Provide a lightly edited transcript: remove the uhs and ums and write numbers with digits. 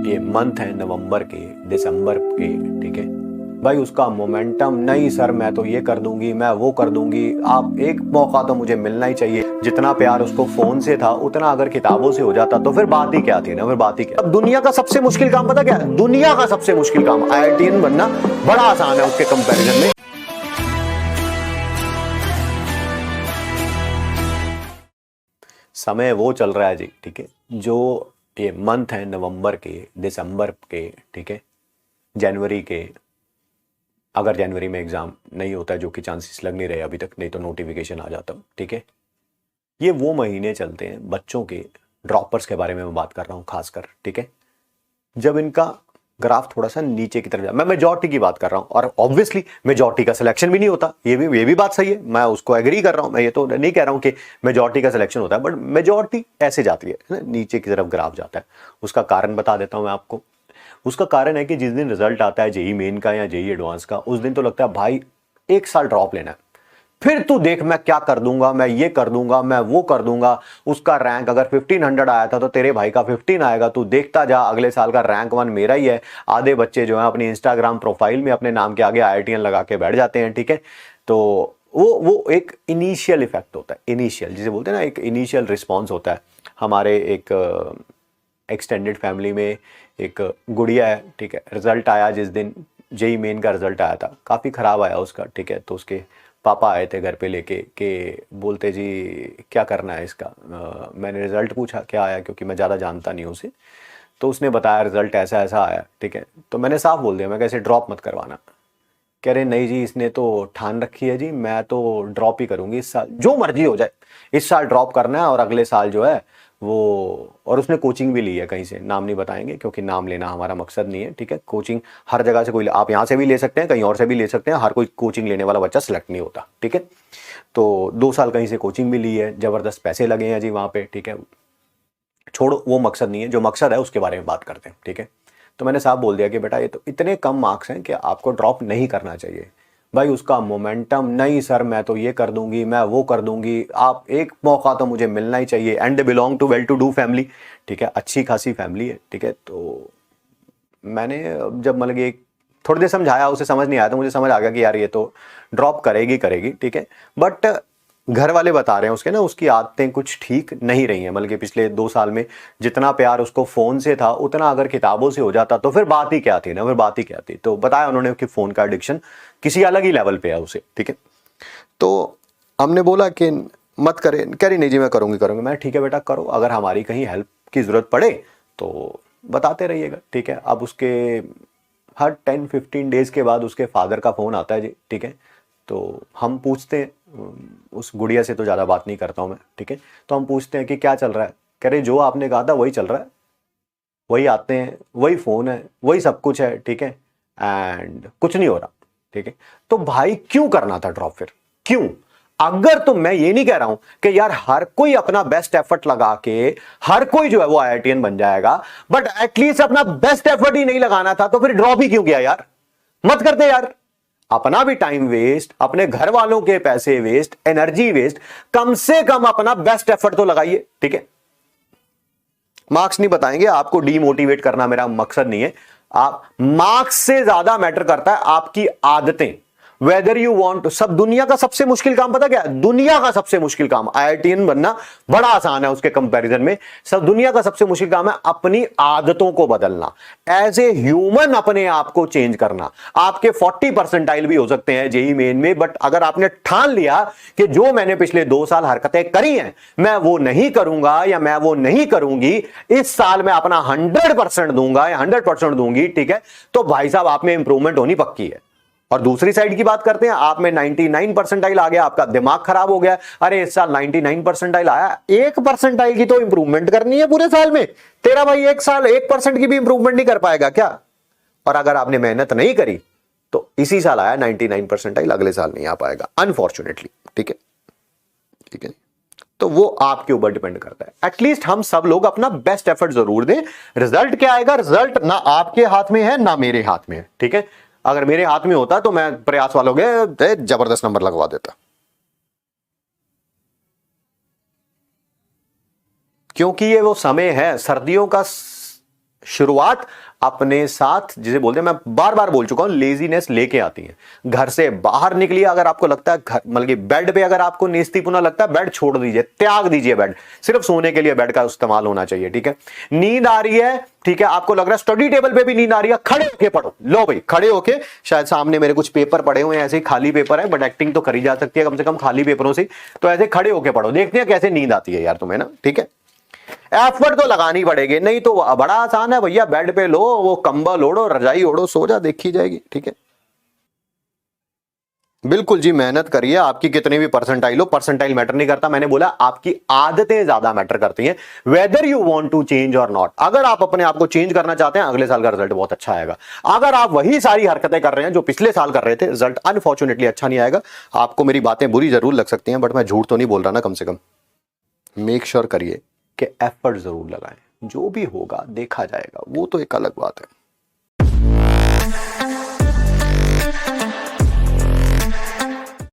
ये मंथ है नवंबर के, दिसंबर के, ठीक है भाई, उसका मोमेंटम नहीं सर मैं तो ये कर दूंगी, मैं वो कर दूंगी, आप एक मौका तो मुझे मिलना ही चाहिए। जितना प्यार उसको फोन से था उतना अगर किताबों से हो जाता तो फिर बात ही क्या थी ना, फिर बात ही क्या। अब दुनिया का सबसे मुश्किल काम पता क्या है? दुनिया का सबसे मुश्किल काम IITian बनना बड़ा आसान है उसके कंपैरिजन में। समय वो चल रहा है जी, ठीक है, जो ये मंथ है नवंबर के, दिसंबर के, ठीक है, जनवरी के, अगर जनवरी में एग्जाम नहीं होता है, जो कि चांसेस लग नहीं रहे अभी तक, नहीं तो नोटिफिकेशन आ जाता, ठीक है। ये वो महीने चलते हैं बच्चों के ड्रॉपर्स के बारे में मैं बात कर रहा हूँ खासकर, ठीक है, जब इनका ग्राफ थोड़ा सा नीचे की तरफ जाए। मैं मेजॉरिटी की बात कर रहा हूँ, और ऑब्वियसली मेजॉरिटी का सिलेक्शन भी नहीं होता, ये भी बात सही है, मैं उसको एग्री कर रहा हूँ। मैं ये तो नहीं कह रहा हूँ कि मेजॉरिटी का सिलेक्शन होता है, बट मेजॉरिटी ऐसे जाती है ना, नीचे की तरफ ग्राफ जाता है। उसका कारण बता देता हूँ मैं आपको। उसका कारण है कि जिस दिन रिजल्ट आता है जेई मेन का या जेई एडवांस का, उस दिन तो लगता है भाई एक साल ड्रॉप लेना है, फिर तू देख मैं क्या कर दूंगा, मैं ये कर दूंगा, मैं वो कर दूंगा। उसका रैंक अगर 1500 आया था तो तेरे भाई का 15 आएगा, तू देखता जा, अगले साल का रैंक 1 मेरा ही है। आधे बच्चे जो है अपनी इंस्टाग्राम प्रोफाइल में अपने नाम के आगे IITian लगा के बैठ जाते हैं, ठीक है। तो वो एक इनिशियल इफेक्ट होता है, इनिशियल जिसे बोलते हैं ना, एक इनिशियल रिस्पॉन्स होता है। हमारे एक एक्सटेंडेड फैमिली में एक गुड़िया है, ठीक है, रिजल्ट आया जिस दिन जेई मेन का रिजल्ट आया था, काफ़ी ख़राब आया उसका, ठीक है। तो उसके पापा आए थे घर पे लेके के बोलते जी क्या करना है इसका। मैंने रिज़ल्ट पूछा क्या आया, क्योंकि मैं ज़्यादा जानता नहीं हूँ उसे। तो उसने बताया रिज़ल्ट ऐसा ऐसा आया, ठीक है। तो मैंने साफ बोल दिया, मैं कैसे ड्रॉप मत करवाना। कह रहे नहीं जी इसने तो ठान रखी है जी, मैं तो ड्रॉप ही करूँगी इस साल, जो मर्जी हो जाए, इस साल ड्रॉप करना है और अगले साल जो है वो। और उसने कोचिंग भी ली है कहीं से, नाम नहीं बताएंगे क्योंकि नाम लेना हमारा मकसद नहीं है, ठीक है। कोचिंग हर जगह से, कोई आप यहाँ से भी ले सकते हैं, कहीं और से भी ले सकते हैं, हर कोई कोचिंग लेने वाला बच्चा सेलेक्ट नहीं होता, ठीक है। तो 2 साल कहीं से कोचिंग भी ली है, ज़बरदस्त पैसे लगे हैं जी वहाँ पे, ठीक है। छोड़ो वो मकसद नहीं है, जो मकसद है उसके बारे में बात करते हैं, ठीक है। तो मैंने साफ बोल दिया कि बेटा ये तो इतने कम मार्क्स हैं कि आपको ड्रॉप नहीं करना चाहिए। भाई उसका मोमेंटम नहीं सर मैं तो ये कर दूंगी, मैं वो कर दूंगी, आप एक मौका तो मुझे मिलना ही चाहिए। And they belong to well to do family, ठीक है, अच्छी खासी फैमिली है, ठीक है। तो मैंने जब मतलब एक थोड़ी देर समझाया, उसे समझ नहीं आया, तो मुझे समझ आ गया कि यार ये तो ड्रॉप करेगी करेगी, ठीक है। बट घर वाले बता रहे हैं उसके ना, उसकी आदतें कुछ ठीक नहीं रही हैं, मतलब कि पिछले 2 साल में जितना प्यार उसको फ़ोन से था उतना अगर किताबों से हो जाता तो फिर बात ही क्या थी ना, फिर बात ही क्या थी। तो बताया उन्होंने कि फ़ोन का एडिक्शन किसी अलग ही लेवल पे है उसे, ठीक है। तो हमने बोला कि मत करे, कह रही नहीं जी मैं करूँगी करूँगी। मैं ठीक है बेटा करो, अगर हमारी कहीं हेल्प की ज़रूरत पड़े तो बताते रहिएगा, ठीक है। अब उसके हर 10-15 डेज़ के बाद उसके फादर का फ़ोन आता है जी, ठीक है। तो हम पूछते हैं, उस गुड़िया से तो ज़्यादा बात नहीं करता हूँ मैं, ठीक है। तो हम पूछते हैं कि क्या चल रहा है, कह रहे जो आपने कहा था वही चल रहा है, वही आते हैं, वही फ़ोन है, वही सब कुछ है, ठीक है, एंड कुछ नहीं हो रहा, ठीक है। तो भाई क्यों करना था ड्रॉप फिर, क्यों? अगर तो मैं ये नहीं कह रहा हूं कि यार हर कोई अपना बेस्ट एफर्ट लगा के हर कोई जो है वो IITian बन जाएगा, बट एटलीस्ट अपना बेस्ट एफर्ट ही नहीं लगाना था तो फिर ड्रॉप ही क्यों किया यार? मत करते यार, अपना भी टाइम वेस्ट, अपने घर वालों के पैसे वेस्ट, एनर्जी वेस्ट, कम से कम अपना बेस्ट एफर्ट तो लगाइए, ठीक है। मार्क्स नहीं बताएंगे, आपको डीमोटिवेट करना मेरा मकसद नहीं है। आप मार्क्स से ज्यादा मैटर करता है आपकी आदतें, वेदर यू वांट। सब दुनिया का सबसे मुश्किल काम पता क्या है? दुनिया का सबसे मुश्किल काम IITian बनना बड़ा आसान है उसके कंपैरिजन में। सब दुनिया का सबसे मुश्किल काम है अपनी आदतों को बदलना, एज ए ह्यूमन अपने आप को चेंज करना। आपके 40 परसेंटाइल भी हो सकते हैं जेई मेन में, बट अगर आपने ठान लिया कि जो मैंने पिछले 2 साल हरकतें करी हैं मैं वो नहीं करूंगा या मैं वो नहीं करूंगी, इस साल मैं अपना 100% दूंगा या 100% दूंगी, ठीक है, तो भाई साहब आप में इंप्रूवमेंट होनी पक्की है। और दूसरी साइड की बात करते हैं, आप में 99 परसेंटाइल आ गया, आपका दिमाग खराब हो गया, अरे इस साल 99 परसेंटाइल आया, 1 परसेंटाइल की तो इंप्रूवमेंट करनी है पूरे साल में। तेरा भाई एक साल 1% की भी इंप्रूवमेंट नहीं कर पाएगा क्या? और अगर आपने मेहनत नहीं करी तो इसी साल आया 99 परसेंटाइल, अगले साल नहीं आ पाएगा अनफॉर्चुनेटली, ठीक है, ठीक है। तो वो आपके ऊपर डिपेंड करता है। एटलीस्ट हम सब लोग अपना बेस्ट एफर्ट जरूर दें। रिजल्ट क्या आएगा, रिजल्ट ना आपके हाथ में है ना मेरे हाथ में है, ठीक है। अगर मेरे हाथ में होता तो मैं प्रयास वालों के जबरदस्त नंबर लगवा देता, क्योंकि ये वो समय है सर्दियों का, शुरुआत अपने साथ, जिसे बोलते हैं, मैं बार बार बोल चुका हूं, लेजीनेस लेके आती है। घर से बाहर निकलिए, अगर आपको लगता है घर, मतलब कि बेड पे अगर आपको नेस्तीपुना लगता है, बेड छोड़ दीजिए, त्याग दीजिए बेड। सिर्फ सोने के लिए बेड का इस्तेमाल होना चाहिए, ठीक है। नींद आ रही है, ठीक है, आपको लग रहा है स्टडी टेबल पे भी नींद आ रही है, खड़े होके पढ़ो। लो भाई, खड़े होके, शायद सामने मेरे कुछ पेपर पड़े हुए हैं, ऐसे ही खाली पेपर है, बट एक्टिंग तो करी जा सकती है कम से कम खाली पेपरों से। तो ऐसे खड़े होके पढ़ो, देखते हैं कैसे नींद आती है यार तुम्हें ना, ठीक है। एफर्ट तो लगानी पड़ेगी, नहीं तो बड़ा आसान है भैया, बेड पे लो, वो कंबल ओढ़ो, रजाई ओढ़ो, सो जा, देखी जाएगी, ठीक है। बिल्कुल जी, मेहनत करिए, आपकी कितनी भी परसेंटाइल हो, परसेंटाइल मैटर नहीं करता। मैंने बोला आपकी आदतें ज्यादा मैटर करती हैं, whether you want to change or not. अगर आप अपने आप को चेंज करना चाहते हैं, अगले साल का रिजल्ट बहुत अच्छा आएगा। अगर आप वही सारी हरकतें कर रहे हैं जो पिछले साल कर रहे थे, रिजल्ट अनफॉर्चुनेटली अच्छा नहीं आएगा। आपको मेरी बातें बुरी जरूर लग सकती हैं, बट मैं झूठ तो नहीं बोल रहा ना। कम से कम मेक श्योर करिए कि एफर्ट जरूर लगाएं, जो भी होगा देखा जाएगा, वो तो एक अलग बात है।